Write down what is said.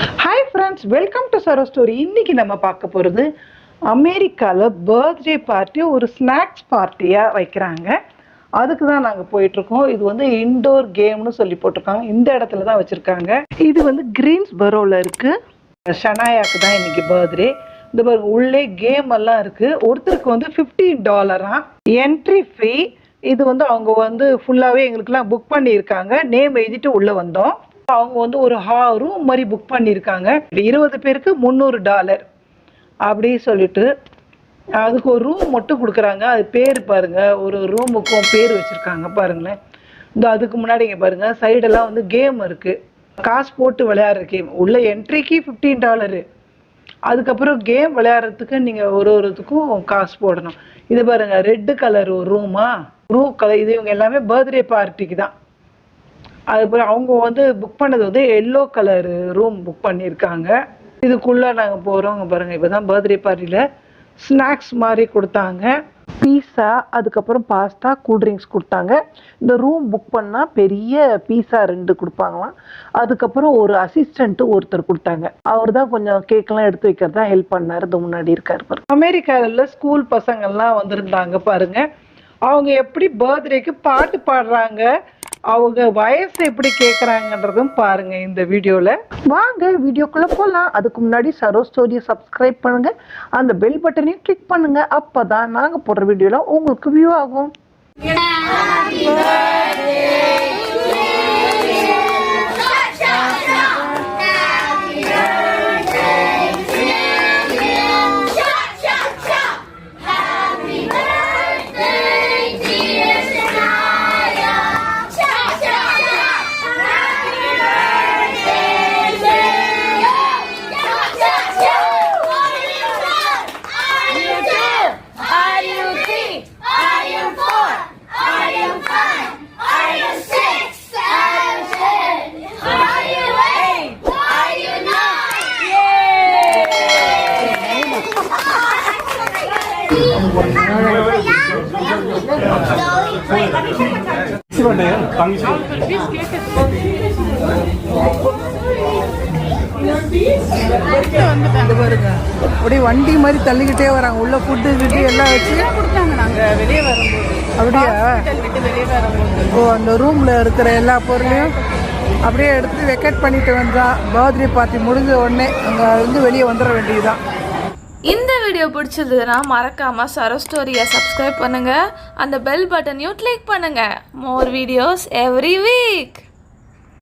Hi friends, welcome to Saro story. இன்றைக்கி நம்ம பார்க்க போகிறது அமெரிக்காவில் பர்த்டே பார்ட்டி ஒரு ஸ்நாக்ஸ் பார்ட்டியாக வைக்கிறாங்க. அதுக்கு தான் நாங்கள் போயிட்டுருக்கோம். இது வந்து இன்டோர் கேம்னு சொல்லி போட்டிருக்காங்க. இந்த இடத்துல தான் வச்சுருக்காங்க. இது வந்து கிரீன்ஸ்பரோவில் இருக்குது. ஷனாயாவுக்கு தான் இன்றைக்கி பர்த்டே. இந்த உள்ளே கேம் எல்லாம் இருக்குது. ஒருத்தருக்கு வந்து $50 என்ட்ரி ஃப்ரீ. இது வந்து அவங்க வந்து ஃபுல்லாகவே எங்களுக்கெல்லாம் புக் பண்ணியிருக்காங்க. நேம் எழுதிட்டு உள்ளே வந்தோம். அவங்க வந்து ஒரு ரூம் மாதிரி புக் பண்ணியிருக்காங்க. 20 பேருக்கு $300 அப்படி சொல்லிட்டு அதுக்கு ஒரு ரூம் மட்டும் கொடுக்குறாங்க. அது பேர் பாருங்கள், ஒரு ரூமுக்கும் பேர் வச்சுருக்காங்க பாருங்களேன். இந்த அதுக்கு முன்னாடி இங்கே பாருங்கள், சைடெல்லாம் வந்து கேம் இருக்குது. காசு போட்டு விளையாடுற கேம். உள்ள என்ட்ரிக்கு $15. அதுக்கப்புறம் கேம் விளையாடுறதுக்கு நீங்கள் ஒருத்துக்கும் காசு போடணும். இது பாருங்கள், ரெட்டு கலர் ஒரு ரூமா, ப்ளூ கலர். இது இவங்க எல்லாமே பர்த்டே பார்ட்டிக்கு தான். அதுக்கப்புறம் அவங்க வந்து புக் பண்ணது வந்து எல்லோ கலர் ரூம் புக் பண்ணியிருக்காங்க. இதுக்குள்ளே நாங்கள் போகிறோங்க பாருங்கள். இப்போ தான் பர்த்டே பார்ட்டியில் ஸ்நாக்ஸ் மாதிரி கொடுத்தாங்க. பீஸா, அதுக்கப்புறம் பாஸ்தா, கூல்ட்ரிங்க்ஸ் கொடுத்தாங்க. இந்த ரூம் புக் பண்ணால் பெரிய பீஸா 2 கொடுப்பாங்களாம். அதுக்கப்புறம் ஒரு அசிஸ்டண்ட்டு ஒருத்தர் கொடுத்தாங்க. அவர் தான் கொஞ்சம் கேக்கெலாம் எடுத்து வைக்கிறது தான் ஹெல்ப் பண்ணார். இது முன்னாடி இருக்கார் பாருங்க. அமெரிக்காவில் ஸ்கூல் பசங்கள்லாம் வந்திருந்தாங்க பாருங்கள். அவங்க எப்படி பர்த்டேக்கு பாட்டு பாடுறாங்க, அவங்க வயசு எப்படி கேட்குறாங்கன்றதும் பாருங்க இந்த வீடியோவில். வாங்க வீடியோக்குள்ளே போகலாம். அதுக்கு முன்னாடி சரோ ஸ்டோரியை சப்ஸ்கிரைப் பண்ணுங்க, அந்த பெல் பட்டனையும் கிளிக் பண்ணுங்க. அப்போ தான் நாங்கள் போடுற வீடியோவில் உங்களுக்கு வியூ ஆகும். அப்படியே வண்டி மாதிரி தள்ளிக்கிட்டே வராங்க. உள்ள ஃபுட்டு கிட்டு எல்லாம் வச்சு கொடுத்தாங்க. நாங்கள் வெளியே வரும்போது அப்படியா வெளியே வரும்போது அந்த ரூமில் இருக்கிற எல்லா பொருளையும் அப்படியே எடுத்து வெக்கேட் பண்ணிட்டு வந்தான். பர்த்டே பார்ட்டி முடிஞ்ச உடனே அங்கே இருந்து வெளியே வந்துட வேண்டியதுதான். இந்த வீடியோ பிடிச்சதுன்னா மறக்காமல் சரோ ஸ்டோரியை சப்ஸ்கிரைப் பண்ணுங்கள், அந்த பெல் பட்டனையும் கிளிக் பண்ணுங்கள். More videos every week.